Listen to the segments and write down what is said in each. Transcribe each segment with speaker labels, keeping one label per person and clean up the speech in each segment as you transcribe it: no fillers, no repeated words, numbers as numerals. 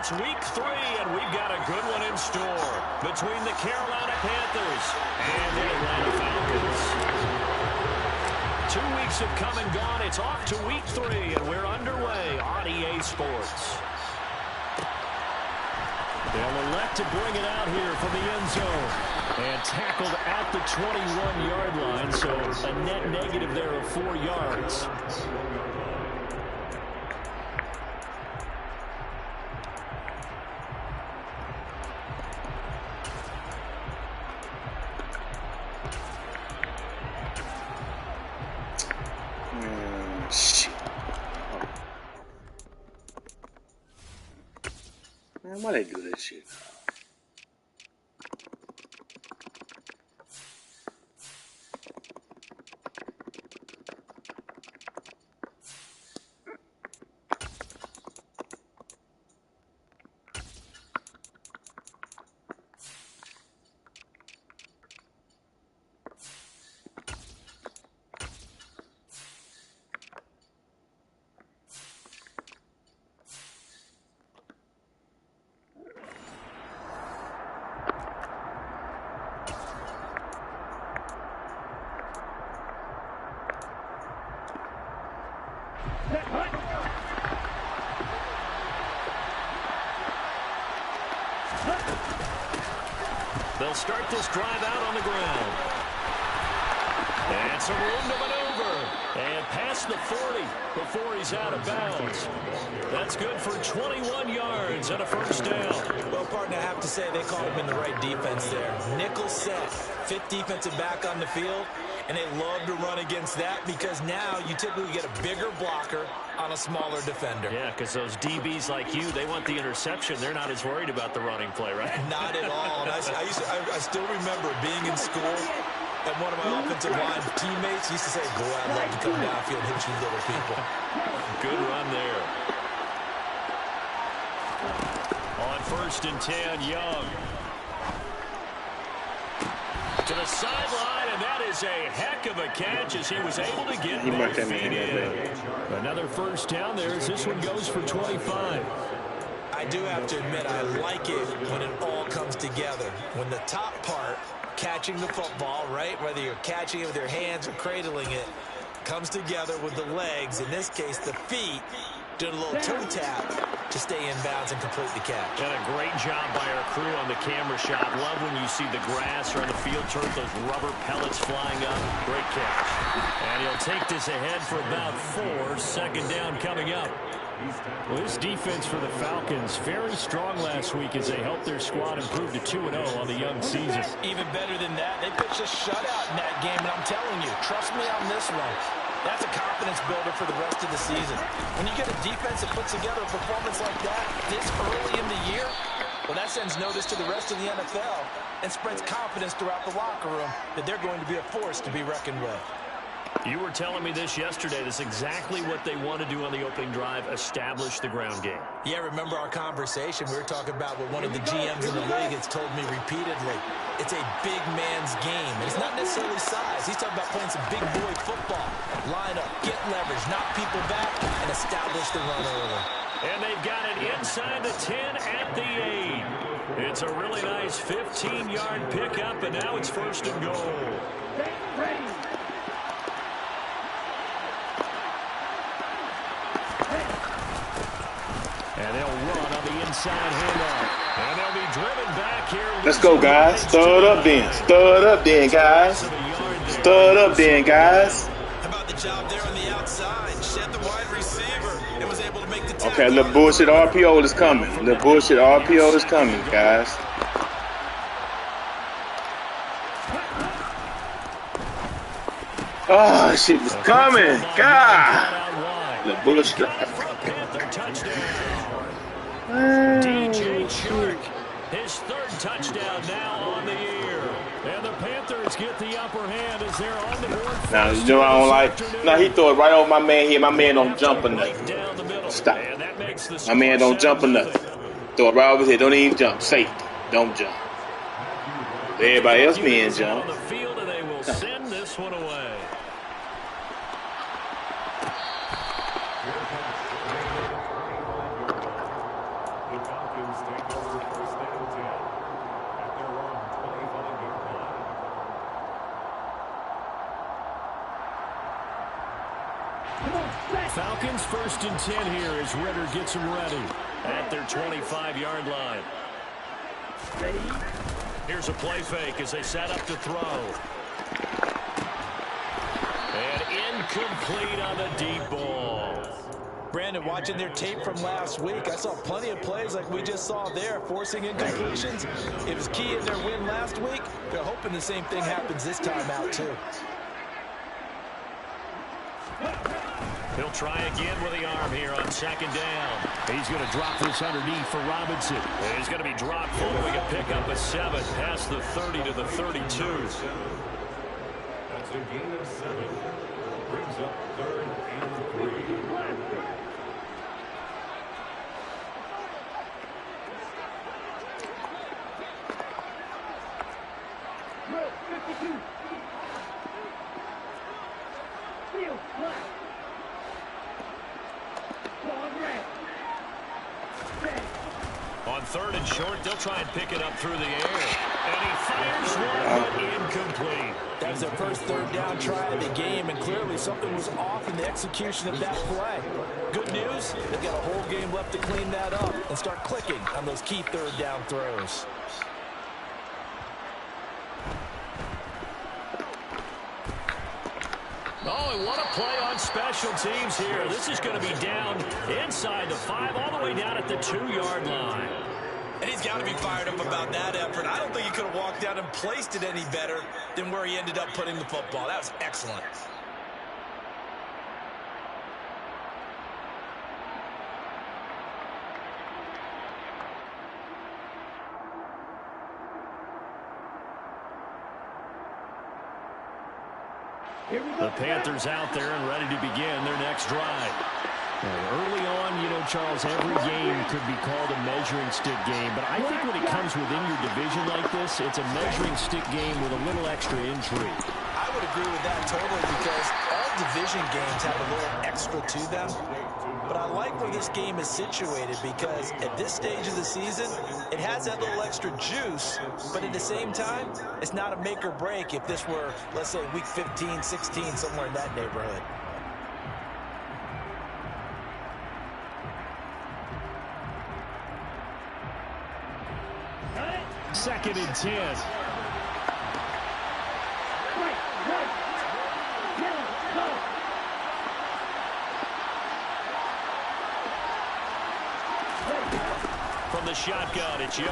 Speaker 1: It's week 3, and we've got a good one in store between the Carolina Panthers and the Atlanta Falcons. 2 weeks have come and gone. It's off to week 3, and we're underway on EA Sports. They'll elect to bring it out here from the end zone. And tackled at the 21-yard line, so a net negative there of 4 yards.
Speaker 2: Shit. Man, why they do this shit?
Speaker 1: They'll start this drive out on the ground. And some room to maneuver. And past the 40 before he's out of bounds. That's good for 21 yards and a first down.
Speaker 3: Well, partner, I have to say they caught him in the right defense there. Nickel set, fifth defensive back on the field. And they love to run against that because now you typically get a bigger blocker on a smaller defender.
Speaker 1: Yeah, because those DBs like you, they want the interception. They're not as worried about the running play, right?
Speaker 3: Not at all. And I still remember being in school, and one of my offensive line teammates used to say, "Boy, I'd love to come downfield and hit you little people."
Speaker 1: Good run there. On 1st and 10, Young. To the sideline, and that is a heck of a catch as he was able to get both feet in. Another first down there as this one goes for 25.
Speaker 3: I do have to admit, I like it when it all comes together. When the top part, catching the football, right, whether you're catching it with your hands or cradling it, comes together with the legs, in this case the feet, doing a little toe tap to stay in bounds and complete the catch.
Speaker 1: And a great job by our crew on the camera shot. Love when you see the grass or on the field turf, those rubber pellets flying up. Great catch. And he'll take this ahead for about 4. Second down coming up. Well, this defense for the Falcons, very strong last week as they helped their squad improve to 2-0 on the young season.
Speaker 3: Even better than that, they pitched a shutout in that game, and I'm telling you, trust me on this one. That's a confidence builder for the rest of the season. When you get a defense that puts together a performance like that this early in the year, well, that sends notice to the rest of the NFL and spreads confidence throughout the locker room that they're going to be a force to be reckoned with.
Speaker 1: You were telling me this yesterday. This is exactly what they want to do on the opening drive, establish the ground game.
Speaker 3: Yeah, remember our conversation? We were talking about what one of the GMs in the league has told me repeatedly. It's a big man's game. And it's not necessarily size. He's talking about playing some big boy football. Line up, get leverage, knock people back, and establish the run early.
Speaker 1: And they've got it inside the 10 at the 8. It's a really nice 15-yard pickup, and now it's 1st and goal. And they'll run on the inside handoff. And they'll be driven back here.
Speaker 2: Let's go, guys. Stud up then. Stud up then, guys. Stud up then, guys.
Speaker 3: How about the job there on the outside? Shed the wide receiver and was able to make the tackle.
Speaker 2: Okay, little bullshit RPO is coming. Little bullshit RPO is coming, guys. Oh, shit was coming. God. Little bullshit.
Speaker 1: DJ Chark, his 3rd touchdown now on the year. And the Panthers get the upper hand as they're on the board.
Speaker 2: Now, you know I don't like. Now, he throw it right over my man here. My man don't jump or nothing. Stop. My man don't jump or nothing. Throw it right over here. Don't even jump. Safety. Don't jump. Everybody else being jump.
Speaker 1: On the field, and they will send this one away. Falcons 1st and 10 here as Ritter gets them ready at their 25-yard line. Here's a play fake as they set up to throw. And incomplete on the deep ball.
Speaker 3: Brandon, watching their tape from last week, I saw plenty of plays like we just saw there, forcing incompletions. It was key in their win last week. They're hoping the same thing happens this time out, too.
Speaker 1: He'll try again with the arm here on 2nd down. He's going to drop this underneath for Robinson. And he's going to be dropped following a pickup of 7 past the 30 to the 32.
Speaker 4: That's a gain of 7. Brings up 3rd and 3.
Speaker 1: On 3rd and short, they'll try and pick it up through the air. And he fires one, incomplete.
Speaker 3: That was their first 3rd down try of the game, and clearly something was off in the execution of that play. Good news, they've got a whole game left to clean that up and start clicking on those key 3rd down throws.
Speaker 1: Oh, and what a play on special teams here. This is going to be down inside the 5, all the way down at the 2-yard line.
Speaker 3: And he's got to be fired up about that effort. I don't think he could have walked out and placed it any better than where he ended up putting the football. That was excellent.
Speaker 1: The Panthers out there and ready to begin their next drive. Early on, you know, Charles, every game could be called a measuring stick game. But I think when it comes within your division like this, it's a measuring stick game with a little extra intrigue.
Speaker 3: I would agree with that totally because all division games have a little extra to them. But I like where this game is situated because at this stage of the season, it has that little extra juice. But at the same time, it's not a make or break if this were, let's say, week 15, 16, somewhere in that neighborhood.
Speaker 1: Second and 10. From the shotgun, it's Young.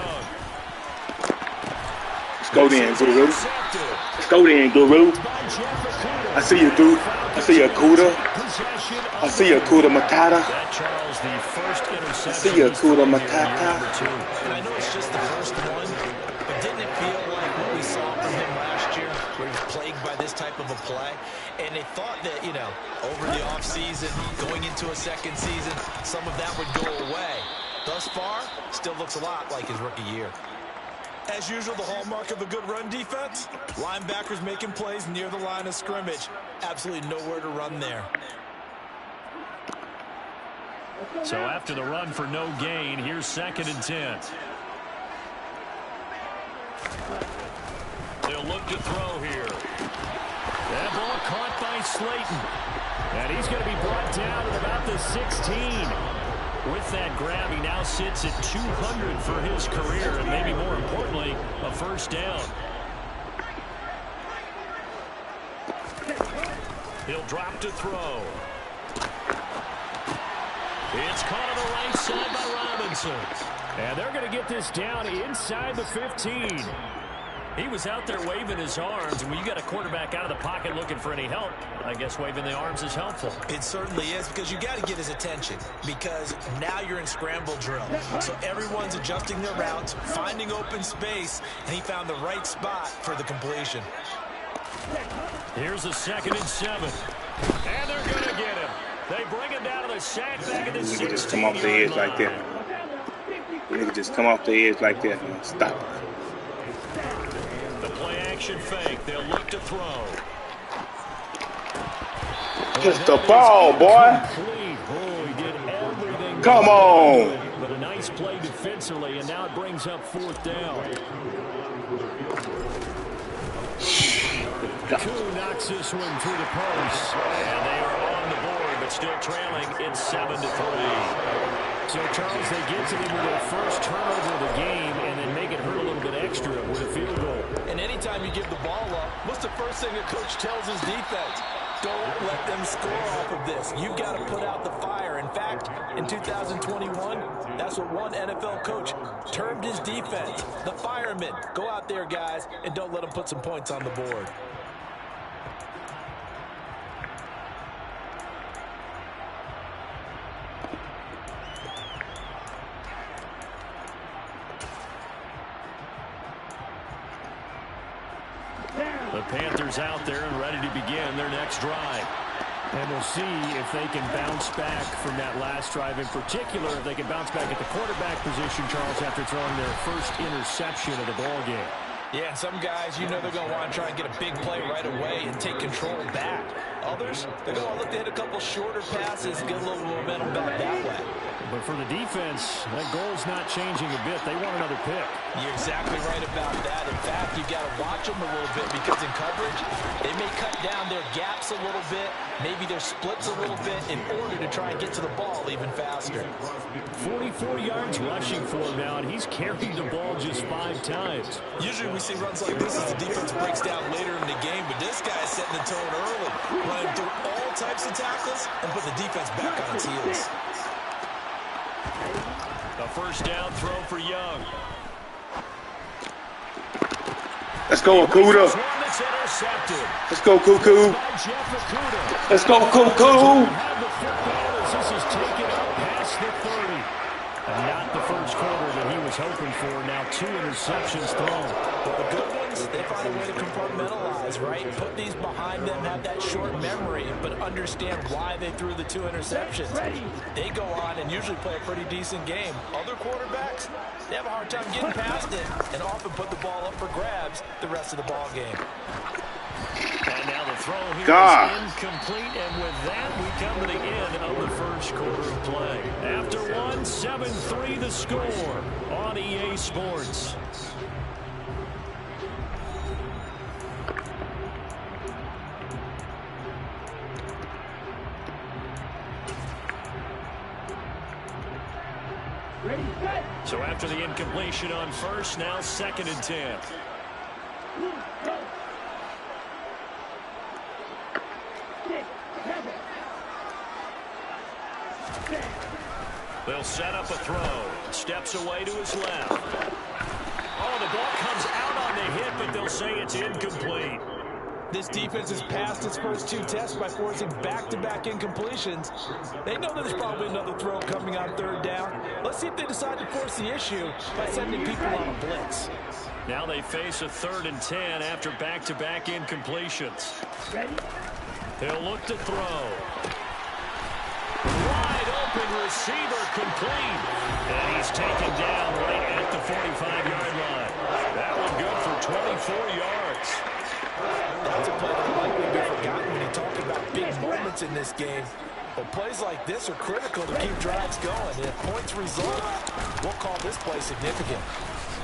Speaker 2: Let's go then, Guru. Let's go then, Guru. I see you, dude. I see you, Kuda. I see you, Kuda Matata. I see you, Kuda Matata.
Speaker 3: And I know it's just the first one, but didn't it feel like what we saw from him last year, where he was plagued by this type of a play? And they thought that, you know, over the offseason, going into a second season, some of that would go away. Thus far, still looks a lot like his rookie year. As usual, the hallmark of a good run defense, linebackers making plays near the line of scrimmage. Absolutely nowhere to run there.
Speaker 1: So after the run for no gain, here's 2nd and 10. They'll look to throw here. That ball caught by Slayton. And he's going to be brought down at about the 16. With that grab, he now sits at 200 for his career, and maybe more importantly, a first down. He'll drop to throw. It's caught on the right side by Robinson. And they're going to get this down inside the 15. He was out there waving his arms, and when you got a quarterback out of the pocket looking for any help, I guess waving the arms is helpful.
Speaker 3: It certainly is, because you got to get his attention, because now you're in scramble drill. So everyone's adjusting their routes, finding open space, and he found the right spot for the completion.
Speaker 1: Here's a 2nd and 7. And they're going to get him. They bring him down to the sack back at the 16.
Speaker 2: You can just come off the edge like that. You can just come off the edge like that and stop it.
Speaker 1: The play action fake. They'll look to throw.
Speaker 2: Just the ball, boy.
Speaker 1: He did everything.
Speaker 2: Come on.
Speaker 1: But a nice play to finish. defensively, and now it brings up 4th down. Koo knocks this one through the post. And they are on the board, but still trailing. It's 7-3. So, Charles, they get to them with their first turnover of the game and then make it hurt a little bit extra with a field goal.
Speaker 3: And anytime you give the ball up, what's the first thing a coach tells his defense? Don't let them score off of this. You've got to put out the fire. In fact, in 2021, that's what one NFL coach termed his defense. The firemen. Go out there, guys, and don't let them put some points on the board.
Speaker 1: The Panthers out there and ready to begin their next drive. And we'll see if they can bounce back from that last drive. In particular, if they can bounce back at the quarterback position, Charles, after throwing their first interception of the ball game.
Speaker 3: Yeah, some guys, you know they're going to want to try and get a big play right away and take control back. Others, they're going to look to hit a couple shorter passes and get a little momentum back that way.
Speaker 1: But for the defense, that goal's not changing a bit. They want another pick.
Speaker 3: You're exactly right about that. In fact, you've got to watch them a little bit because in coverage, they may cut down their gaps a little bit, maybe their splits a little bit in order to try and get to the ball even faster.
Speaker 1: 44 yards rushing for him now, and he's carried the ball just 5 times.
Speaker 3: Usually we see runs like this as the defense breaks down later in the game, but this guy is setting the tone early, running through all types of tackles and put the defense back on its heels.
Speaker 1: A first down throw for Young.
Speaker 2: Let's go, Okudah. Let's go, Cuckoo. Let's go, Cuckoo.
Speaker 1: This is taken up past the 30. And not the first quarter that he was hoping for. Now 2 interceptions thrown.
Speaker 3: But the good ones, they find a way to compartmentalize, right? Put these behind them, have that short memory, but understand why they threw the 2 interceptions. They go on and usually play a pretty decent game. Other quarterbacks, they have a hard time getting past it and often put the ball up for grabs the rest of the ball game.
Speaker 1: And now the throw here is incomplete, and with that, we come to the end of the first quarter of play. After 1, 7-3 the score on EA Sports. So after the incompletion on first, now 2nd and 10. They'll set up a throw. Steps away to his left. Oh, the ball comes out on the hit, but they'll say it's incomplete.
Speaker 3: This defense has passed its first 2 tests by forcing back-to-back incompletions. They know that there's probably another throw coming on 3rd down. Let's see if they decide to force the issue by sending people on a blitz.
Speaker 1: Now they face a 3rd and 10 after back-to-back incompletions. They'll look to throw. Wide open receiver complete. And he's taken down right at the 45-yard line. That one good for 24 yards.
Speaker 3: That's a play that will likely be forgotten when you talk about big moments in this game. But plays like this are critical to keep drives going. And if points result, we'll call this play significant.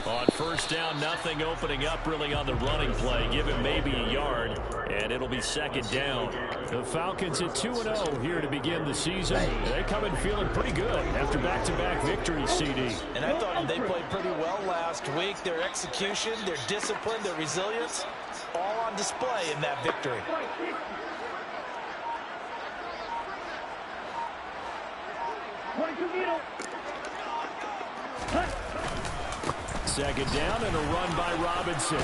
Speaker 1: On first down, nothing opening up really on the running play. Give him maybe a yard, and it'll be 2nd down. The Falcons at 2-0 here to begin the season. They come in feeling pretty good after back-to-back victories, CD.
Speaker 3: And I thought they played pretty well last week. Their execution, their discipline, their resilience, all on display in that victory.
Speaker 1: Second down and a run by Robinson.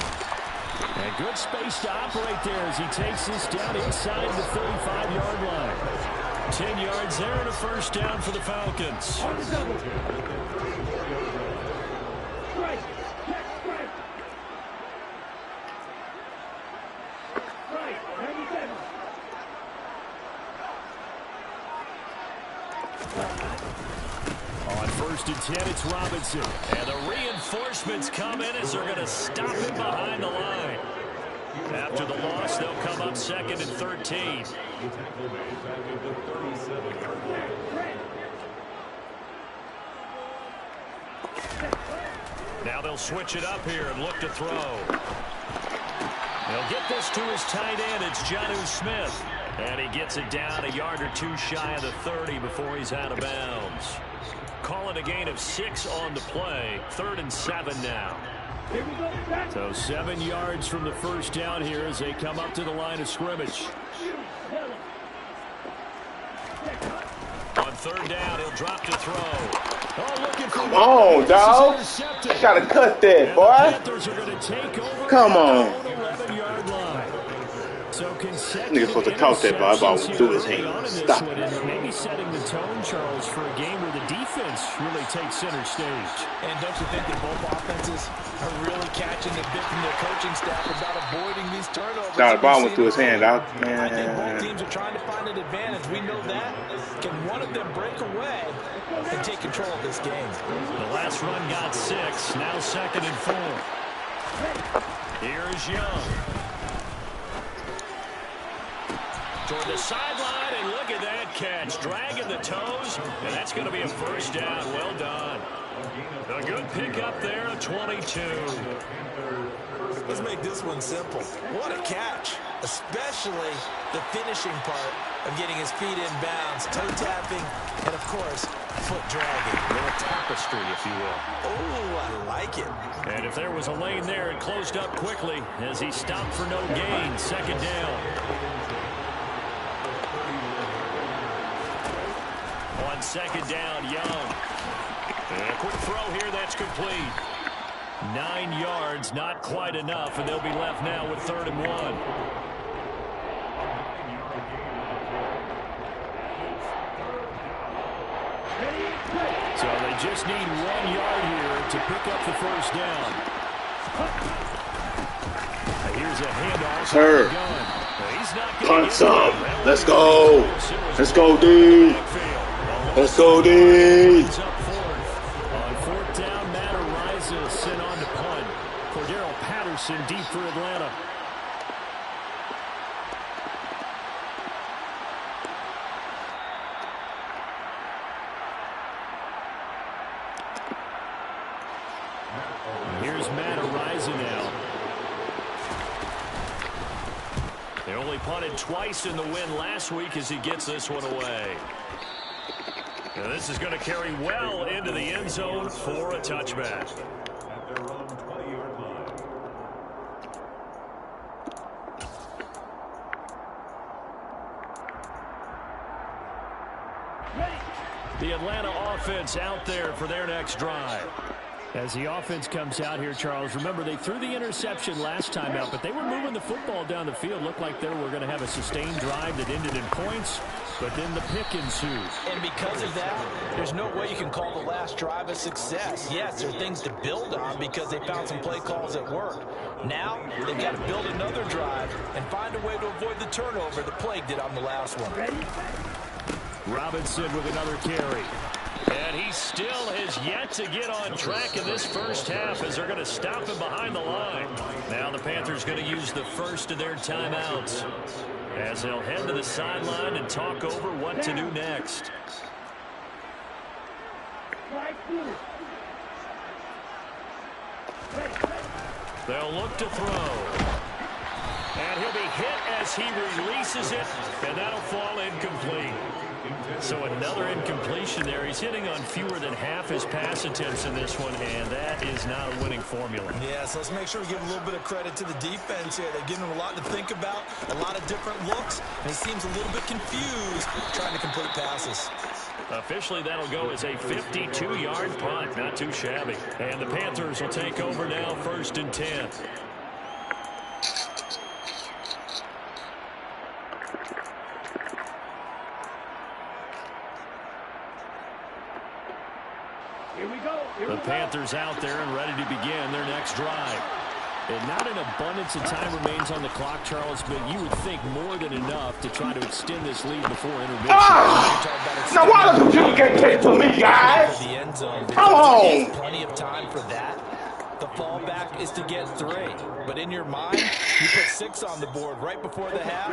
Speaker 1: And good space to operate there as he takes this down inside the 35-yard line. 10 yards there and a first down for the Falcons. On 1st and 10, it's Robinson. And the reinforcements come in as they're going to stop him behind the line. After the loss, they'll come up 2nd and 13. Now they'll switch it up here and look to throw. He'll get this to his tight end. It's Jonnu Smith. And he gets it down a yard or two shy of the 30 before he's out of bounds. Call it a gain of 6 on the play. 3rd and 7 now. So 7 yards from the first down here as they come up to the line of scrimmage. On 3rd down, he'll drop to throw. Oh, looking for
Speaker 2: Come on, dog. I gotta cut that, boy. Come on.
Speaker 1: So
Speaker 2: nigga supposed to count that, but I about to do his hand. Stop.
Speaker 1: Maybe setting the tone, Charles, for a game where the defense really takes center stage.
Speaker 3: And don't you think that both offenses are really catching the bit from their coaching staff about avoiding these turnovers?
Speaker 2: Now the ball went through his hand.
Speaker 3: I think both teams are trying to find an advantage. We know that. Can one of them break away and take control of this game?
Speaker 1: The last run got 6. Now 2nd and 4. Here is Young. Toward the sideline, and look at that catch. Dragging the toes, and that's going to be a first down. Well done. A good pickup there at 22.
Speaker 3: Let's make this one simple. What a catch, especially the finishing part of getting his feet in bounds, toe tapping, and, of course, foot dragging.
Speaker 1: A little tapestry, if you will.
Speaker 3: Oh, I like it.
Speaker 1: And if there was a lane there, it closed up quickly as he stopped for no gain. 2nd down. On 2nd down, Young. And a quick throw here that's complete. 9 yards, not quite enough, and they'll be left now with 3rd and 1. So they just need 1 yard here to pick up the first down. Here's a handoff.
Speaker 2: Sir. Punt some. Let's go. Let's go, dude. Let's go, dude.
Speaker 1: On 4th down, Matt Araiza sent on to punt. Cordero Patterson deep for Atlanta. Here's Matt Araiza now. They only punted twice in the win last week as he gets this one away. And this is going to carry well into the end zone for a touchback.
Speaker 4: At their own 20-yard line.
Speaker 1: The Atlanta offense out there for their next drive. As the offense comes out here, Charles, remember they threw the interception last time out, but they were moving the football down the field. Looked like they were going to have a sustained drive that ended in points, but then the pick ensued.
Speaker 3: And because of that, there's no way you can call the last drive a success. Yes, there are things to build on because they found some play calls that worked. Now, they've got to build another drive and find a way to avoid the turnover the Plague did on the last one.
Speaker 1: Robinson with another carry. And he still has yet to get on track in this first half as they're going to stop him behind the line. Now the Panthers going to use the first of their timeouts as they'll head to the sideline and talk over what to do next. They'll look to throw. And he'll be hit as he releases it, and that'll fall incomplete. So another incompletion there. He's hitting on fewer than half his pass attempts in this one, and that is not a winning formula.
Speaker 3: Yeah, so let's make sure we give a little bit of credit to the defense here. They've given him a lot to think about, a lot of different looks, and he seems a little bit confused trying to complete passes.
Speaker 1: Officially, that'll go as a 52-yard punt. Not too shabby. And the Panthers will take over now, 1st and 10. The Panthers out there and ready to begin their next drive. And not an abundance of time remains on the clock, Charles, but you would think more than enough to try to extend this lead before intermission.
Speaker 2: Now why the computer can't take to me, guys? Come on.
Speaker 3: Plenty of time for that. The fallback is to get 3. But in your mind, you put 6 on the board right before the half.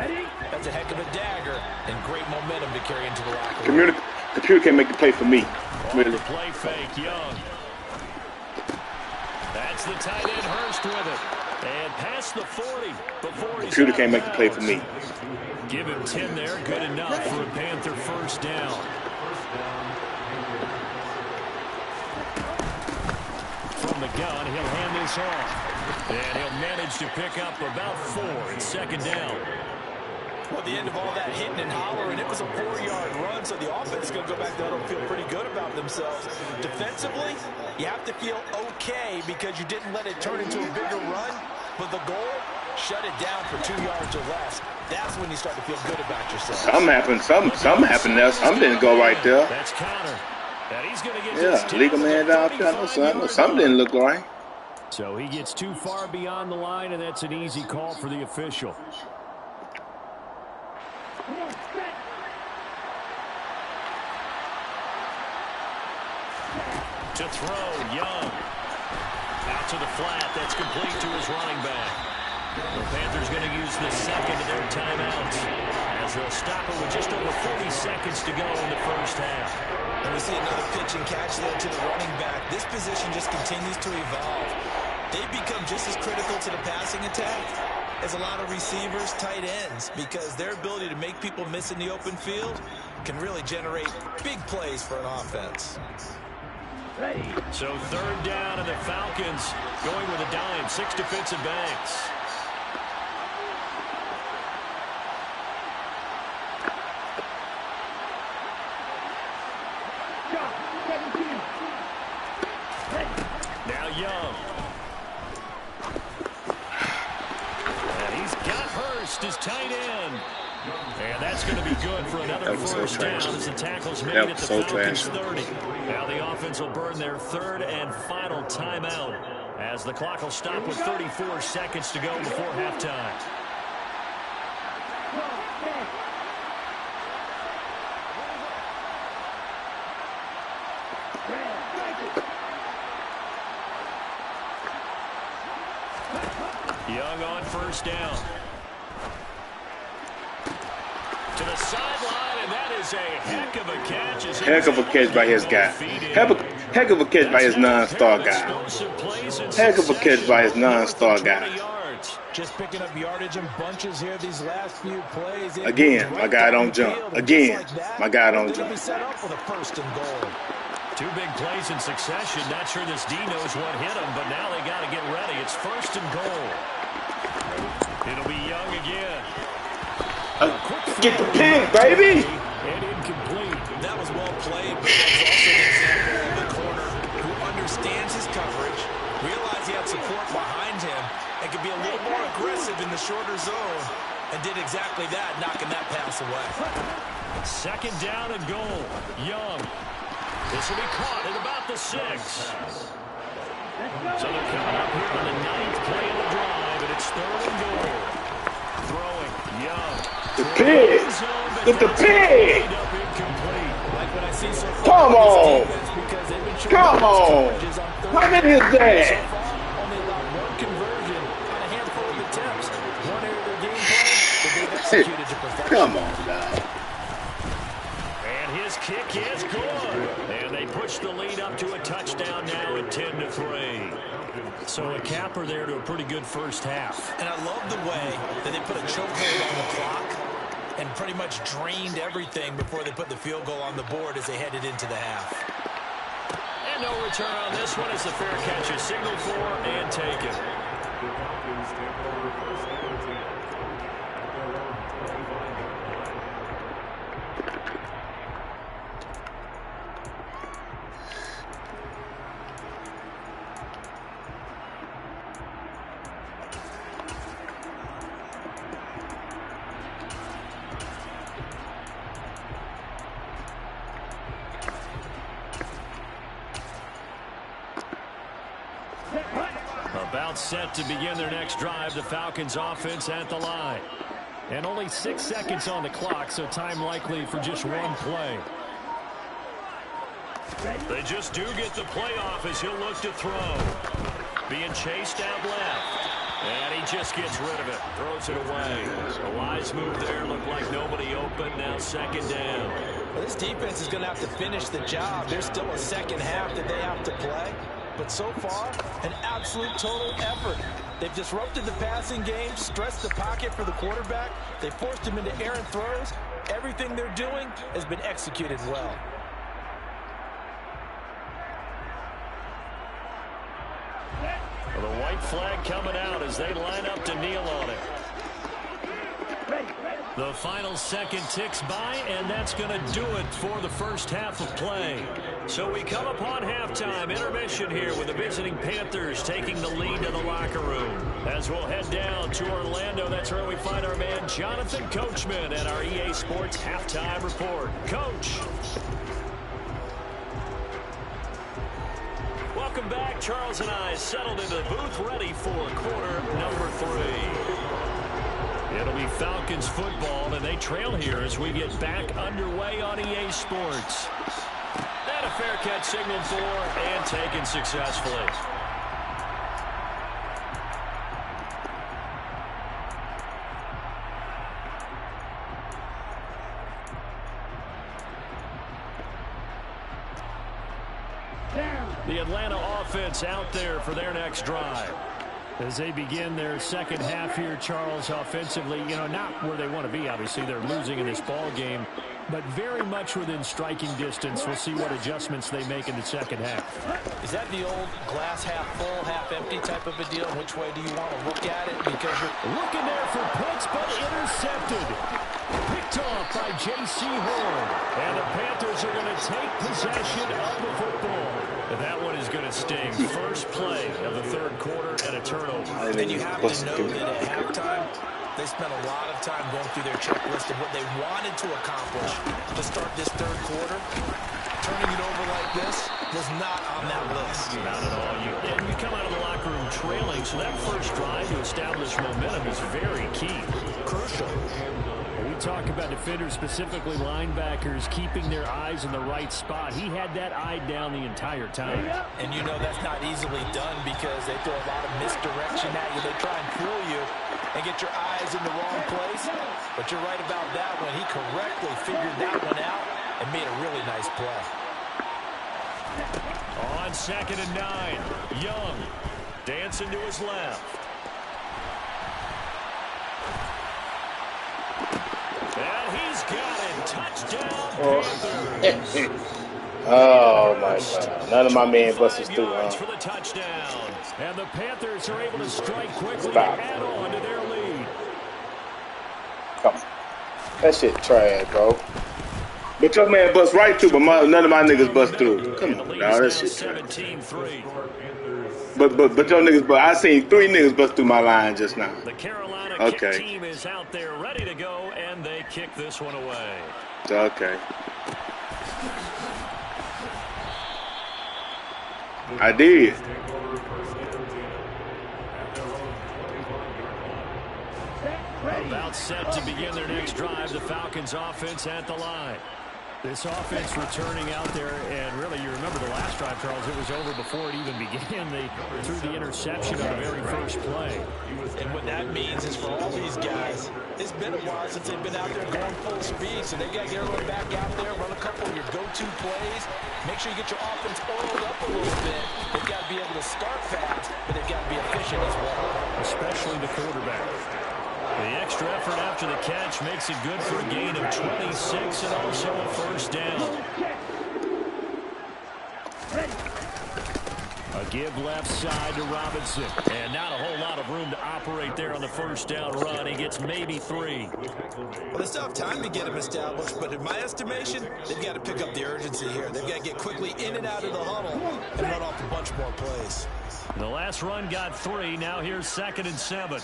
Speaker 3: That's a heck of a dagger and great momentum to carry into the locker room.
Speaker 2: Computer can't make the play for me.
Speaker 1: Really. The play fake, Young. That's the tight end Hurst with it. And past the 40 before he's
Speaker 2: Computer can't make the play for me.
Speaker 1: Give him 10 there. Good enough for a Panther first down. From the gun, he'll hand this off. And he'll manage to pick up about 4 and second down.
Speaker 3: Well, the end of all that hitting and hollering, it was a 4-yard run, so the offense is going to go back there and feel pretty good about themselves. Defensively, you have to feel okay because you didn't let it turn into a bigger run, but the goal, shut it down for 2 yards or less. That's when you start to feel good about yourself.
Speaker 2: Something happened. Something happened there. Something didn't go right there.
Speaker 1: That's counter. And he's going to get
Speaker 2: Yeah, legal man down there. I know something didn't look right.
Speaker 1: So he gets too far beyond the line, and that's an easy call for the official. To throw, Young. Out to the flat. That's complete to his running back. The Panthers going to use the second of their timeouts as they'll stop it with just over 40 seconds to go in the first half.
Speaker 3: And we see another pitch and catch there to the running back. This position just continues to evolve. They've become just as critical to the passing attack as a lot of receivers, tight ends, because their ability to make people miss in the open field can really generate big plays for an offense.
Speaker 1: So third down, and the Falcons going with a dime, 6 defensive backs. Now Young. And he's got Hurst as tight end. And that's going to be good for another first down as the tackle's made at the Falcons 30. Now the offense will burn their third and final timeout as the clock will stop with 34 seconds to go before halftime. Young on first down. To the sideline, and that is a heck of a catch.
Speaker 2: Heck of a catch by his guy. Heck of a catch by his non-star guy. Heck of a catch by his non-star guy.
Speaker 3: Just picking up yardage in bunches here these last few plays.
Speaker 2: Again, my guy don't jump. Again, my guy don't jump.
Speaker 3: Set up for the first and goal.
Speaker 1: 2 big plays in succession. Not sure this D knows what hit him, but now they got to get ready. It's first and goal. It'll be Young again.
Speaker 2: Get the pin, baby!
Speaker 1: And incomplete.
Speaker 3: That was well played, but that was also an example of a corner who understands his coverage, realized he had support behind him, and could be a little more aggressive in the shorter zone, and did exactly that, knocking that pass away.
Speaker 1: Second down and goal. Young. This will be caught at about the 6. So they're coming up here on the 9th play of the drive, and it's third and goal. Throwing, Young.
Speaker 2: The pig! With the pig! Come on! Come on! How many is that?
Speaker 3: Only allowed 1 conversion on a handful of attempts. 1 area of their game plan that they've executed to perfection.
Speaker 2: Come on, dog.
Speaker 1: And his kick is good. And they push the lead up to a touchdown now at 10-3. So a capper there to a pretty good first half.
Speaker 3: And I love the way that they put a chokehold on the clock and pretty much drained everything before they put the field goal on the board as they headed into the half.
Speaker 1: And no return on this one as the fair catch is signaled for and taken. About set to begin their next drive, the Falcons offense at the line. And only 6 seconds on the clock, so time likely for just 1 play. They just do get the play off as he'll look to throw. Being chased out left. And he just gets rid of it. Throws it away. A wise move there. Looked like nobody open. Now second down.
Speaker 3: Well, this defense is going to have to finish the job. There's still a second half that they have to play. but so far, an absolute total effort. They've disrupted the passing game, stressed the pocket for the quarterback. They forced him into errant throws. Everything they're doing has been executed well.
Speaker 1: Well, the white flag coming out as they line up to kneel on it. The final second ticks by, and that's going to do it for the first half of play. So we come upon halftime, intermission here with the visiting Panthers taking the lead to the locker room. As we'll head down to Orlando, that's where we find our man Jonathan Coachman at our EA Sports Halftime Report. Coach. Welcome back. Charles and I settled into the booth ready for quarter number 3. It'll be Falcons football, and they trail here as we get back underway on EA Sports. And a fair catch signaled for and taken successfully. The Atlanta offense out there for their next drive. As they begin their second half here, Charles, offensively, not where they want to be, obviously. They're losing in this ball game, but very much within striking distance. We'll see what adjustments they make in the second half.
Speaker 3: Is that the old glass half full, half empty type of a deal? Which way do you want to look at it? Because you're
Speaker 1: looking there for Pitts, but intercepted. Picked off by J.C. Horn. And the Panthers are going to take possession of the football. And that one is going to sting. First play of the third quarter and a turnover.
Speaker 3: And you have to know that at halftime, they spent a lot of time going through their checklist of what they wanted to accomplish to start this third quarter. Turning it over like this was not on that list.
Speaker 1: Not at all. You come out of the locker room trailing, so that first drive to establish momentum is very key. Crucial. We talk about defenders, specifically linebackers, keeping their eyes in the right spot. He had that eye down the entire time.
Speaker 3: And that's not easily done because they throw a lot of misdirection at you. They try and fool you and get your eyes in the wrong place. But you're right about that one. He correctly figured that one out and made a really nice play.
Speaker 1: On 2nd and 9, Young dancing to his left. And he's got it. Touchdown, Panthers.
Speaker 2: Oh, my God. None of my men busted through,
Speaker 1: for the touchdown. And the Panthers are able to strike quickly to add on to their lead.
Speaker 2: Come on. That shit trash, bro. But your man bust right through, but none of my niggas bust through. Come on, dog. That shit trash. But your niggas, I seen 3 niggas bust through my line just now.
Speaker 1: The Carolina kick team is out there ready to go, and they kick this one away.
Speaker 2: Okay. I did.
Speaker 1: About set to begin their next drive, the Falcons offense at the line. This offense returning out there, and really, you remember the last drive, Charles, it was over before it even began. They threw the interception on the very first play.
Speaker 3: And what that means is for all these guys, it's been a while since they've been out there going full speed, so they got to get everyone back out there, run a couple of your go-to plays, make sure you get your offense oiled up a little bit. They've got to be able to start fast, but they've got to be efficient as well.
Speaker 1: Especially the quarterback. The extra effort after the catch makes it good for a gain of 26 and also a first down. A give left side to Robinson. And not a whole lot of room to operate there on the first down run. He gets maybe 3.
Speaker 3: Well, they still have time to get him established, but in my estimation, they've got to pick up the urgency here. They've got to get quickly in and out of the huddle and run off a bunch more plays.
Speaker 1: The last run got 3. Now here's 2nd and 7.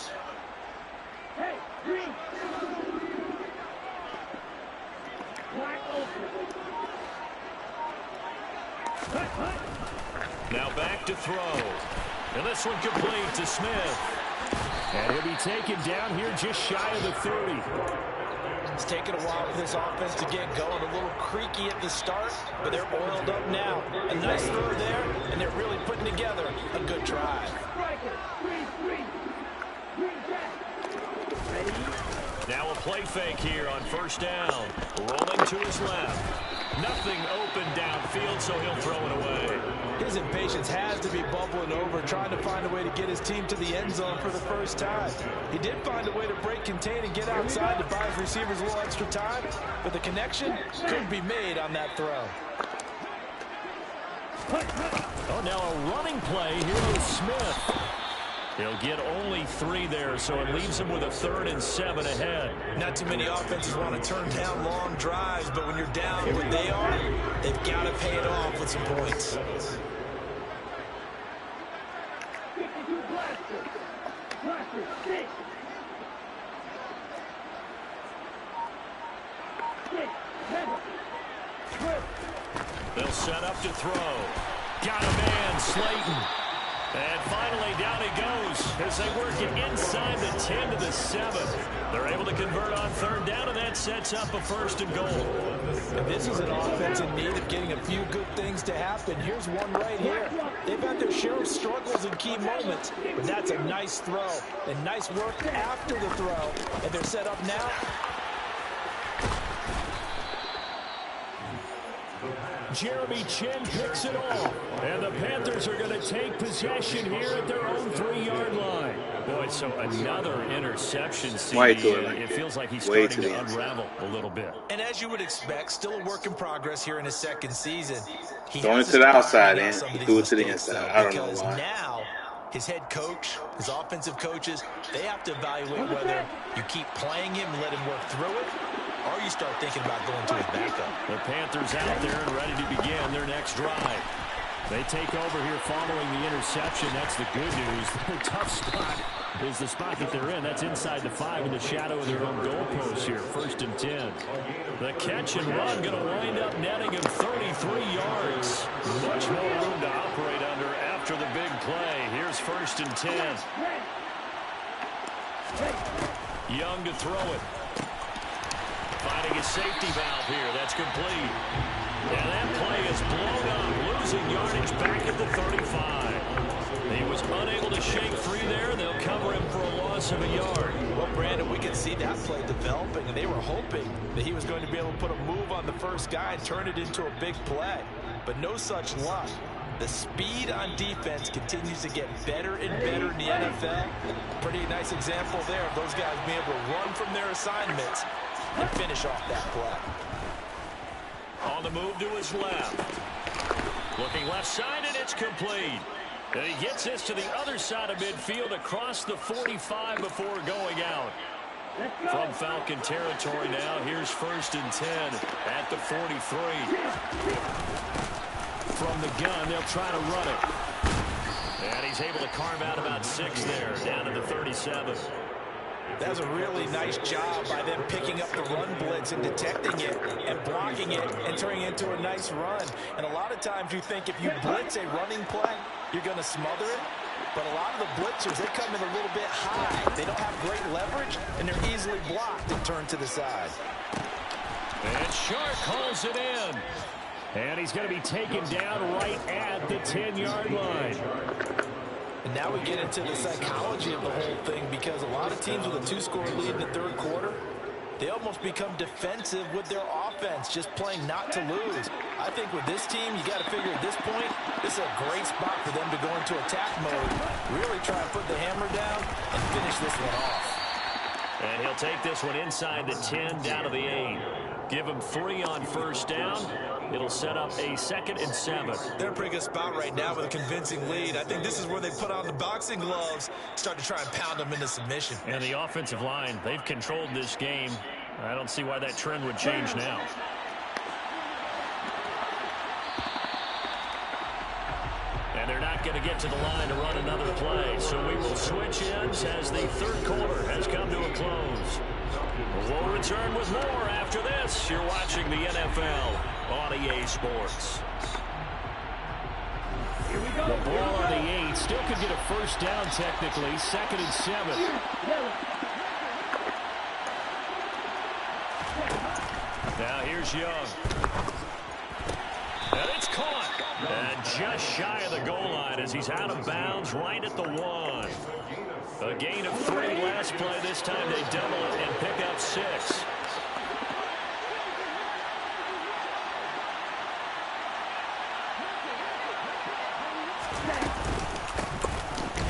Speaker 1: Now back to throw. And this one complete to Smith. And he'll be taken down here just shy of the 30.
Speaker 3: It's taken a while for this offense to get going. A little creaky at the start, but they're oiled up now. A nice throw there, and they're really putting together a good drive.
Speaker 1: Now a play fake here on first down. Rolling to his left. Nothing open downfield, so he'll throw it away.
Speaker 3: His impatience has to be bubbling over, trying to find a way to get his team to the end zone for the first time. He did find a way to break contain and get outside to buy his receivers a little extra time, but the connection couldn't be made on that throw.
Speaker 1: Oh, now a running play. Here goes Smith. He'll get only 3 there, so it leaves him with a 3rd and 7 ahead.
Speaker 3: Not too many offenses want to turn down long drives, but when you're down what they are, they've got to pay it off with some points.
Speaker 1: They'll set up to throw. Got a man, Slayton. And finally, down he goes as they work it inside the 10 to the 7. They're able to convert on 3rd down, and that sets up a 1st and goal.
Speaker 3: And this is an offense in need of getting a few good things to happen. Here's one right here. They've had their share of struggles in key moments, but that's a nice throw. And nice work after the throw. And they're set up now.
Speaker 1: Jeremy Chinn picks it off. And the Panthers are going to take possession here at their own 3-yard line. Boy, so another interception. It feels like he's starting to unravel a little bit.
Speaker 3: And as you would expect, still a work in progress here in his 2nd season.
Speaker 2: Throwing it to the outside, and he threw it to the inside. I don't know why.
Speaker 3: Now, his head coach, his offensive coaches, they have to evaluate whether you keep playing him and let him work through it, or you start thinking about going to his backup.
Speaker 1: The Panthers out there and ready to begin their next drive. They take over here following the interception. That's the good news. Their tough spot is the spot that they're in. That's inside the 5 in the shadow of their own goalpost here. 1st and 10. The catch and run going to wind up netting him 33 yards. Much more room to operate under after the big play. Here's 1st and 10. Young to throw it. Finding a safety valve here. That's complete. And that play is blown up. Losing yardage back at the 35. He was unable to shake free there. They'll cover him for a loss of a yard.
Speaker 3: Well, Brandon, we can see that play developing, and they were hoping that he was going to be able to put a move on the first guy and turn it into a big play. But no such luck. The speed on defense continues to get better and better in the NFL. Pretty nice example there of those guys being able to run from their assignments and finish off that play.
Speaker 1: On the move to his left. Looking left side, and it's complete. And he gets this to the other side of midfield across the 45 before going out. From Falcon territory now, here's 1st and 10 at the 43. From the gun, they'll try to run it. And he's able to carve out about 6 there, down to the 37.
Speaker 3: That's a really nice job by them picking up the run blitz and detecting it and blocking it and turning it into a nice run. And a lot of times you think if you blitz a running play, you're going to smother it. But a lot of the blitzers, they come in a little bit high. They don't have great leverage, and they're easily blocked and turned to the side.
Speaker 1: And Shark calls it in. And he's going to be taken down right at the 10-yard line.
Speaker 3: And now we get into the psychology of the whole thing, because a lot of teams with a 2-score lead in the 3rd quarter, they almost become defensive with their offense, just playing not to lose. I think with this team, you got to figure at this point, this is a great spot for them to go into attack mode, really try and put the hammer down and finish this one off.
Speaker 1: And he'll take this one inside the 10, down to the 8. Give him 3 on 1st down. It'll set up a 2nd and 7.
Speaker 3: They're in a pretty good spot right now with a convincing lead. I think this is where they put on the boxing gloves, start to try and pound them into submission.
Speaker 1: And the offensive line, they've controlled this game. I don't see why that trend would change now. And they're not going to get to the line to run another play. So we will switch ends as the 3rd quarter has come to a close. We'll return with more after this. You're watching the NFL on EA Sports. The ball on the 8. Still could get a 1st down technically. 2nd and 7. Now here's Young. And it's caught. And just shy of the goal line as he's out of bounds right at the 1. A gain of 3 last play. This time they double it and pick up 6.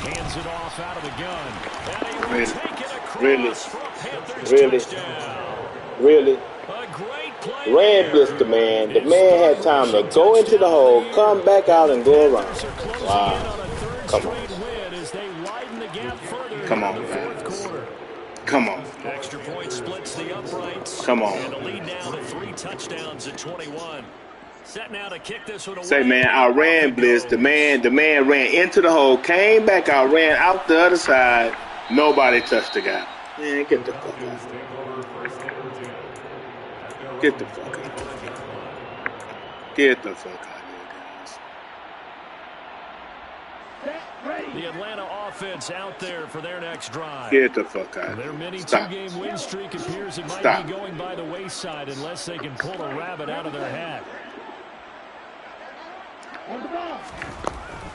Speaker 1: Hands it off out of the gun. And he will
Speaker 2: Really?
Speaker 1: take it across
Speaker 2: Really?
Speaker 1: for a Panthers
Speaker 2: Really?
Speaker 1: touchdown.
Speaker 2: Really?
Speaker 1: A great play
Speaker 2: Ran
Speaker 1: there.
Speaker 2: blitz the man. The
Speaker 1: His
Speaker 2: man had
Speaker 1: third
Speaker 2: time to
Speaker 1: rushing
Speaker 2: go into the
Speaker 1: touchdown
Speaker 2: hole,
Speaker 1: of the
Speaker 2: come
Speaker 1: year.
Speaker 2: back out, and go around.
Speaker 1: Panthers are closing in
Speaker 2: Wow.
Speaker 1: on a third
Speaker 2: Come on.
Speaker 1: straight win as they widen the gap further
Speaker 2: Come
Speaker 1: in
Speaker 2: on,
Speaker 1: the fourth
Speaker 2: guys.
Speaker 1: quarter.
Speaker 2: Come on.
Speaker 1: Extra point splits the uprights.
Speaker 2: Come on.
Speaker 1: And the lead now to 3 touchdowns at 21. Set now to kick this one away.
Speaker 2: Say, man, I ran blitz. The man ran into the hole, came back out, ran out the other side. Nobody touched the guy. Man, get the fuck out. Get the fuck out. Get the fuck out of here, guys.
Speaker 1: The Atlanta offense out there for their next drive.
Speaker 2: Get the fuck out.
Speaker 1: Their mini
Speaker 2: Stop.
Speaker 1: two-game win streak appears it might
Speaker 2: Stop.
Speaker 1: be going by the wayside unless they can pull a rabbit out of their hat.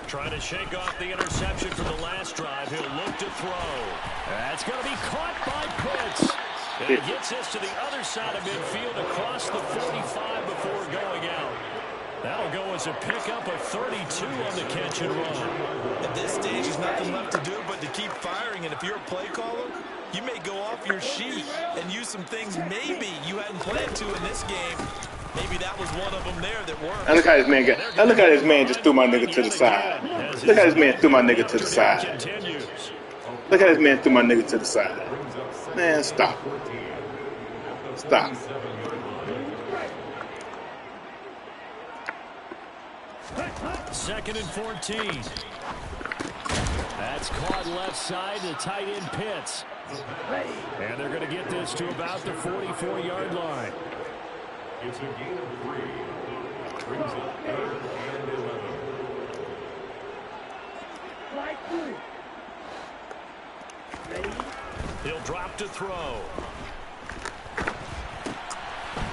Speaker 1: Trying to shake off the interception from the last drive. He'll look to throw. That's going to be caught by Pitts. And he gets this to the other side of midfield across the 45 before going out. That'll go as a pickup of 32 on the catch and run.
Speaker 3: At this stage, there's nothing left to do but to keep firing. And if you're a play caller, you may go off your sheet and use some things maybe you hadn't planned to in this game. Maybe that was one of them there that worked.
Speaker 2: Now look how this man got. Now look how this man just threw my nigga to the side. Look how this man threw my nigga to the side. Look how this man threw my nigga to the side. Man, stop. Stop.
Speaker 1: Second and 14. That's caught left side to tight end Pitts. And they're going to get this to about the 44-yard line.
Speaker 4: It's a gain of 3. Brings up 3rd and 11.
Speaker 1: He'll drop to throw.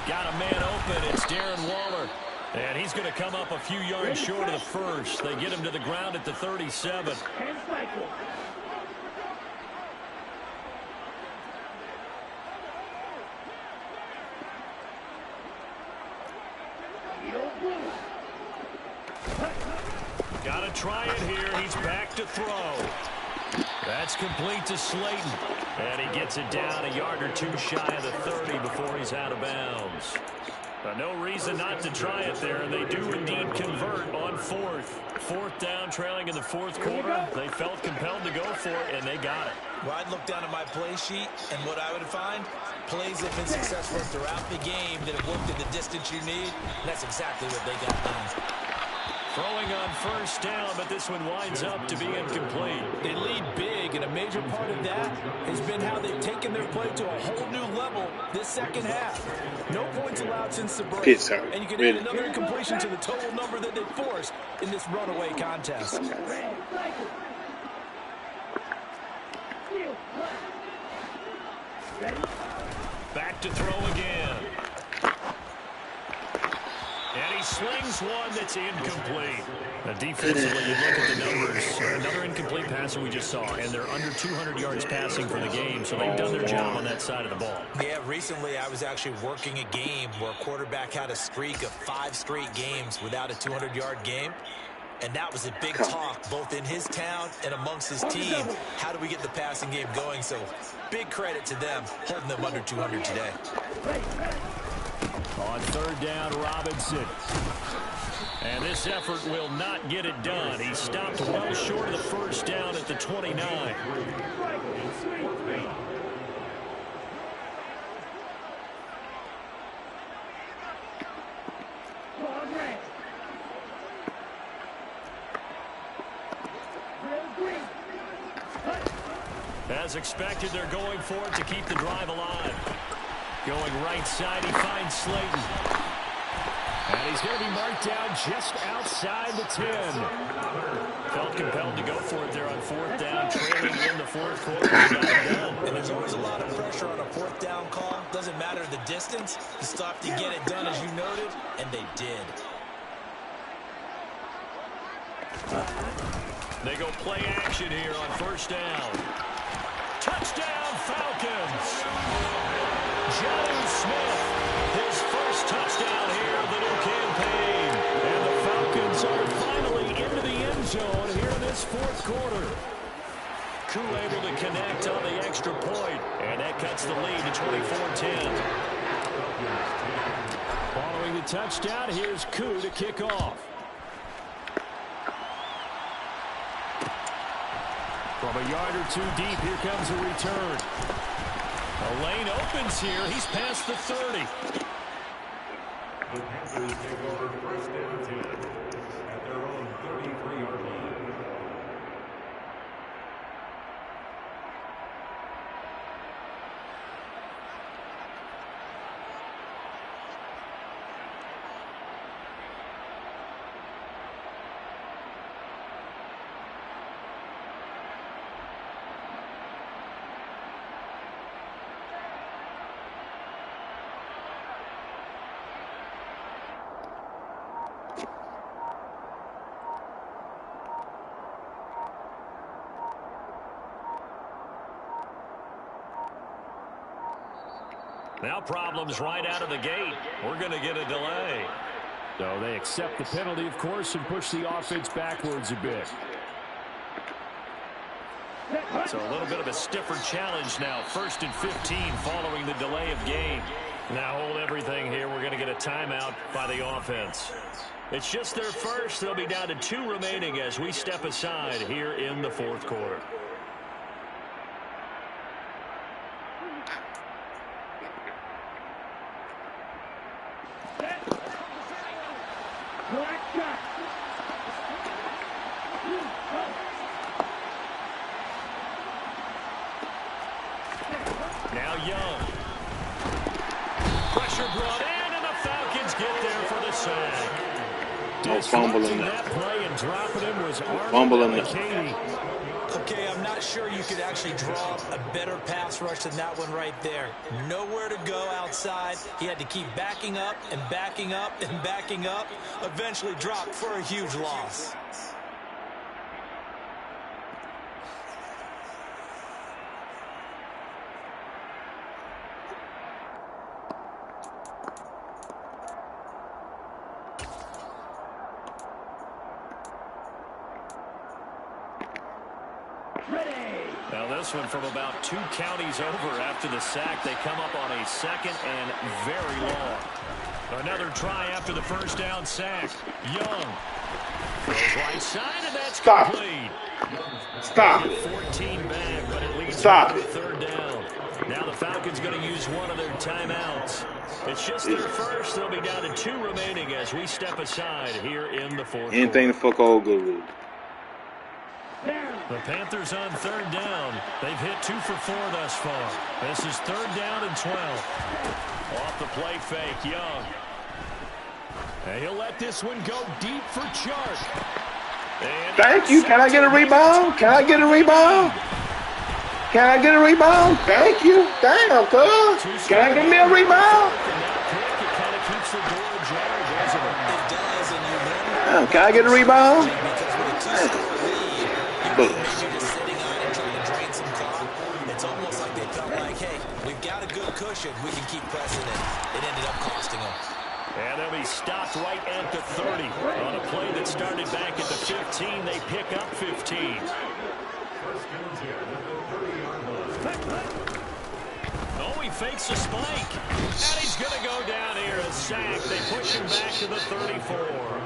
Speaker 1: Got a man open. It's Darren Waller. And he's going to come up a few yards short of the first. They get him to the ground at the 37. Got to try it here. He's back to throw. That's complete to Slayton. And he gets it down a yard or two shy of the 30 before he's out of bounds. But no reason not to try it there, and they do indeed convert on fourth. Fourth down, trailing in the fourth quarter. They felt compelled to go for it, and they got it.
Speaker 3: Well, I'd look down at my play sheet, and what I would find, plays that have been successful throughout the game that have worked at the distance you need, and that's exactly what they got done.
Speaker 1: Throwing on first down, but this one winds up to be incomplete.
Speaker 3: They lead big, and a major part of that has been how they've taken their play to a whole new level this second half. No points allowed since the break.
Speaker 2: Pittsburgh.
Speaker 3: And you can
Speaker 2: Really?
Speaker 3: add another incompletion to the total number that they forced in this runaway contest.
Speaker 1: Back to throw again. And he slings one that's incomplete. Now, defensively, you look at the numbers. Another incomplete passer we just saw, and they're under 200 yards passing for the game, so they've done their job on that side of the ball.
Speaker 3: Yeah, recently I was actually working a game where a quarterback had a streak of 5 straight games without a 200-yard game. And that was a big talk, both in his town and amongst his team. How do we get the passing game going? So big credit to them, holding them under 200 today.
Speaker 1: On third down, Robinson. And this effort will not get it done. He stopped well short of the first down at the 29. As expected, they're going for it to keep the drive alive. Going right side, he finds Slayton. And he's going to be marked down just outside the 10. Felt compelled to go for it there on fourth down, trailing in the fourth quarter.
Speaker 3: And there's always a lot of pressure on a fourth down call. Doesn't matter the distance. You stop to get it done, as you noted, and they did.
Speaker 1: They go play action here on first down. Touchdown, Falcons! Jonnu Smith, his first touchdown here of the new campaign. And the Falcons are finally into the end zone here in this fourth quarter. Koo able to connect on the extra point, and that cuts the lead to 24-10. Following the touchdown, here's Koo to kick off. From a yard or two deep, here comes a return. The lane opens here. He's past the 30.
Speaker 4: The Panthers take over first and 10 at their own 33-yard line.
Speaker 1: Now problems right out of the gate. We're going to get a delay. So they accept the penalty, of course, and push the offense backwards a bit. So a little bit of a stiffer challenge now. 1st and 15 following the delay of game. Now hold everything here. We're going to get a timeout by the offense. It's just their first. They'll be down to 2 remaining as we step aside here in the 4th quarter. Now Young. Pressure brought in, and the Falcons get there for the sack.
Speaker 2: No fumbling
Speaker 1: that play and dropping him was
Speaker 2: fumbling
Speaker 1: McKinney.
Speaker 3: Okay, I'm not sure you could actually draw a better pass rush than that one right there. Nowhere to go outside. He had to keep backing up and backing up and backing up. Eventually dropped for a huge loss.
Speaker 1: Now this one from about 2 counties over after the sack. They come up on a 2nd and very long. Another try after the first down sack. Young goes right side, and that's complete.
Speaker 2: Stop.
Speaker 1: 14 back, but it leads
Speaker 2: Stop.
Speaker 1: to 3rd down. Now the Falcons going to use one of their timeouts. It's just their first. They'll be down to 2 remaining as we step aside here in the 4th
Speaker 2: Anything to fuck old good with.
Speaker 1: The Panthers on 3rd down. They've hit 2 for 4 thus far. This is 3rd down and 12. Off the play fake, Young. And he'll let this one go deep for Chark. And
Speaker 2: Thank you. Can I get a rebound? Can I get a rebound? Can I get a rebound? Thank you. Damn, cuz. Can I get me a rebound? Can I get a rebound?
Speaker 3: It's almost like they felt like, hey, we've got a good cushion. We can keep pressing it. It ended up costing them.
Speaker 1: And they'll be stopped right at the 30. On a play that started back at the 15, they pick up 15. Oh, he fakes a spike. And he's going to go down here. A sack. They push him back to the 34.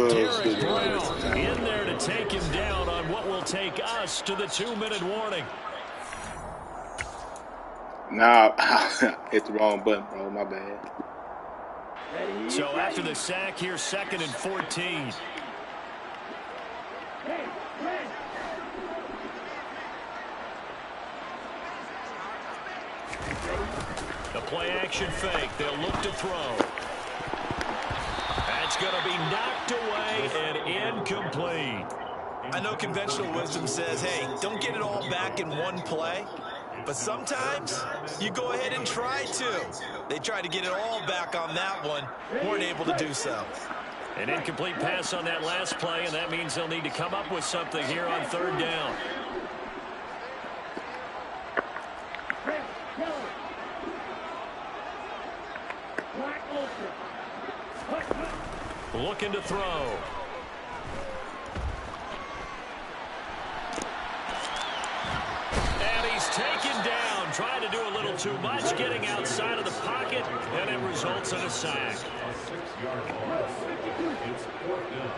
Speaker 1: Derek Brown in there to take him down on what will take us to the 2-minute warning.
Speaker 2: Nah, hit the wrong button, bro. My bad.
Speaker 1: So after the sack, here's 2nd and 14. The play action fake. They'll look to throw. That's going to be knocked away and incomplete.
Speaker 3: I know conventional wisdom says, hey, don't get it all back in one play. But sometimes you go ahead and try to. They tried to get it all back on that one. Weren't able to do so.
Speaker 1: An incomplete pass on that last play, and that means they'll need to come up with something here on 3rd down. Looking to throw. He's taken down, trying to do a little too much, getting outside of the pocket, and it results in a sack.
Speaker 4: A 6-yard loss. It's 4th down.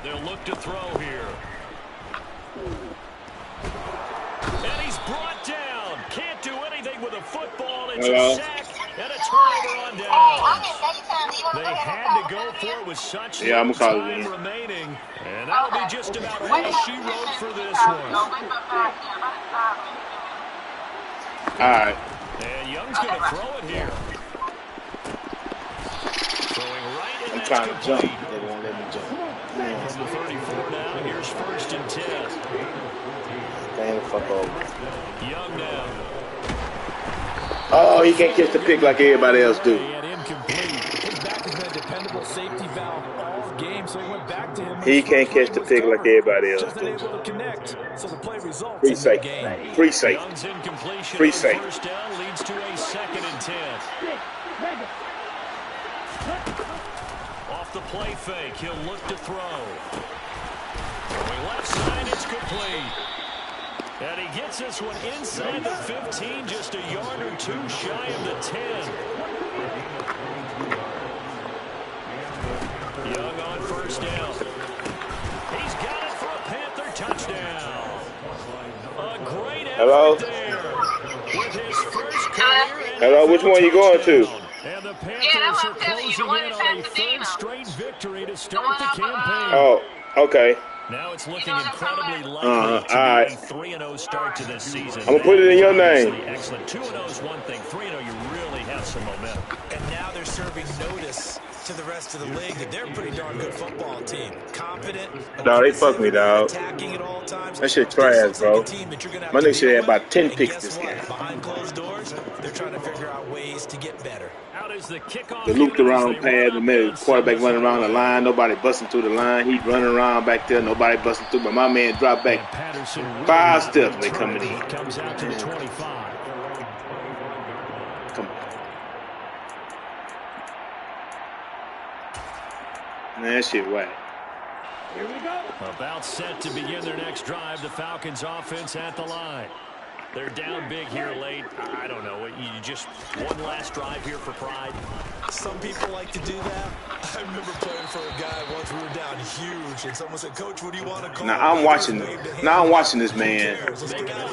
Speaker 1: They'll look to throw here. And he's brought down. Can't do anything with a football. It's a sack and a turnover on downs. They had to go for it with such little time remaining. And that'll be just about all she wrote for this one.
Speaker 2: All right.
Speaker 1: And Young's going to throw it here. Throwing right in.
Speaker 2: I'm trying to jump. They won't let me jump.
Speaker 1: From the 34 now, here's 1st and 10.
Speaker 2: Stand the fuck over.
Speaker 1: Young now.
Speaker 2: Oh, he can't catch the pick like everybody else do.
Speaker 3: His back has been a dependable safety valve all game, so he went back to him.
Speaker 2: He can't catch the pick like everybody else
Speaker 3: Just
Speaker 2: do.
Speaker 3: unable to connect, so the play results
Speaker 2: Free
Speaker 3: in the
Speaker 2: safety.
Speaker 3: game.
Speaker 2: Free safety.
Speaker 1: Young's incompletion
Speaker 2: Free
Speaker 1: on
Speaker 2: safety.
Speaker 1: 1st down leads to a 2nd and 10. Off the play fake, he'll look to throw. Going left side, it's complete. And he gets this one inside the 15, just a yard or two shy of the 10. Young on 1st down. He's got it for a Panther touchdown. A great effort there. With his first career.
Speaker 2: Hello, which one you going to?
Speaker 1: And the Panthers are closing in on a 3rd straight victory to start the campaign.
Speaker 2: Oh, okay.
Speaker 1: Now it's looking incredibly likely to be a 3-0 start to this season.
Speaker 2: I'm going to put it in your name.
Speaker 1: Excellent. 2-0 is one thing. 3-0, you really have some momentum.
Speaker 3: And now they're serving notice to the rest of the league that they're a pretty darn good football team. Confident.
Speaker 2: Dog, they fucked me, dog.
Speaker 3: Attacking at all times.
Speaker 2: That shit trash, bro. My nigga should have about 10 picks this game.
Speaker 3: Behind closed doors, they're trying to figure out ways to get better.
Speaker 1: Out is the kickoff.
Speaker 2: The looped around pad, the middle quarterback running around the line, nobody busting through the line. He's running around back there, nobody busting through. But my man dropped back 5 steps. They coming in.
Speaker 1: Comes out to the 25.
Speaker 2: Come on. Man, that shit whack.
Speaker 1: About set to begin their next drive. The Falcons offense at the line. They're down big here late. I don't know. You just one last drive here for pride.
Speaker 3: Some people like to do that. I remember playing for a guy once. We were down huge, and someone said, "Coach, what do you want to call?"
Speaker 2: Now I'm watching this man.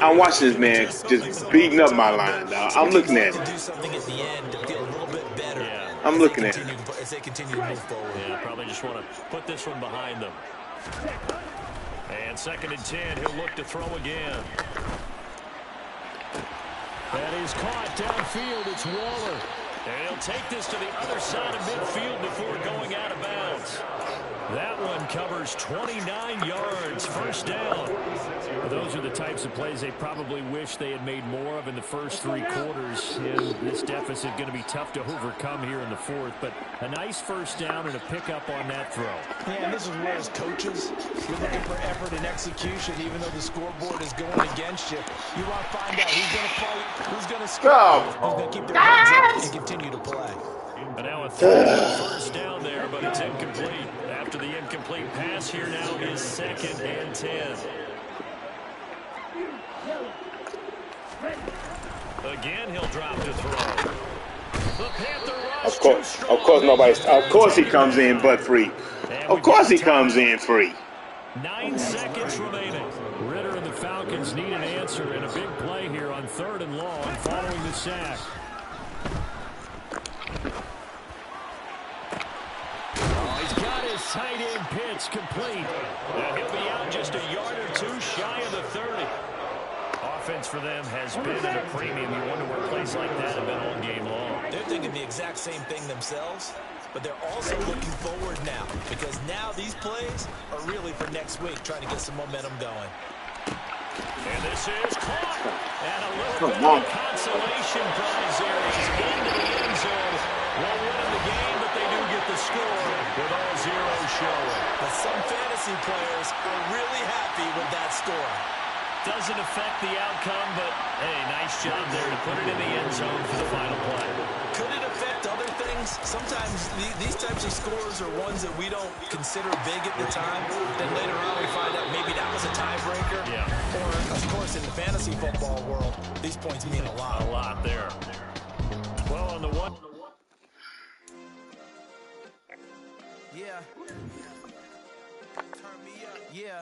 Speaker 2: I'm watching this man just beating up my line, dog. I'm looking at it.
Speaker 3: Do something at the end to feel a little bit better.
Speaker 1: Yeah.
Speaker 2: I'm looking at it.
Speaker 3: As they continue to move forward.
Speaker 1: Yeah, probably just want to put this one behind them. And 2nd and 10, he'll look to throw again. That is caught downfield. It's Waller. And he'll take this to the other side of midfield before going out of bounds. That one covers 29 yards. 1st down. Those are the types of plays they probably wish they had made more of in the first 3 quarters. And this deficit going to be tough to overcome here in the 4th. But a nice 1st down and a pickup on that throw.
Speaker 3: Yeah, and this is where as coaches, you're looking for effort and execution, even though the scoreboard is going against you. You want to find out who's going to fight, who's going to score, who's going to keep their heads up and continue to play.
Speaker 1: And now a 1st down there, but it's incomplete. After the incomplete pass, here now is 2nd and 10. Again, he'll drop to throw. The Panther rush
Speaker 2: Of course he comes in butt free. Of course he comes in free.
Speaker 1: 9 seconds remaining. Ritter and the Falcons need an answer and a big play here on 3rd and long following the sack. He's got his tight end pitch complete. And he'll be out just a yard or two shy of the 30. Offense for them has been at a premium. You wonder where plays like that have been all game long.
Speaker 3: They're thinking the exact same thing themselves, but they're also looking forward now because now these plays are really for next week, trying to get some momentum going.
Speaker 1: And this is caught. And a little bit of consolation prize there. He's into the end zone. Won't win in the game, but they do get the score with all zeros showing.
Speaker 3: But some fantasy players are really happy with that score.
Speaker 1: Doesn't affect the outcome, but, hey, nice job there to put it in the end zone for the final play.
Speaker 3: Could it affect other things? fans, sometimes these types of scores are ones that we don't consider big at the time. Then later on we find out maybe that was a tiebreaker.
Speaker 1: Yeah.
Speaker 3: Or, of course, in the fantasy football world, these points mean a lot.
Speaker 1: A lot there. Well, on the one.
Speaker 3: Yeah. Turn me up. Yeah.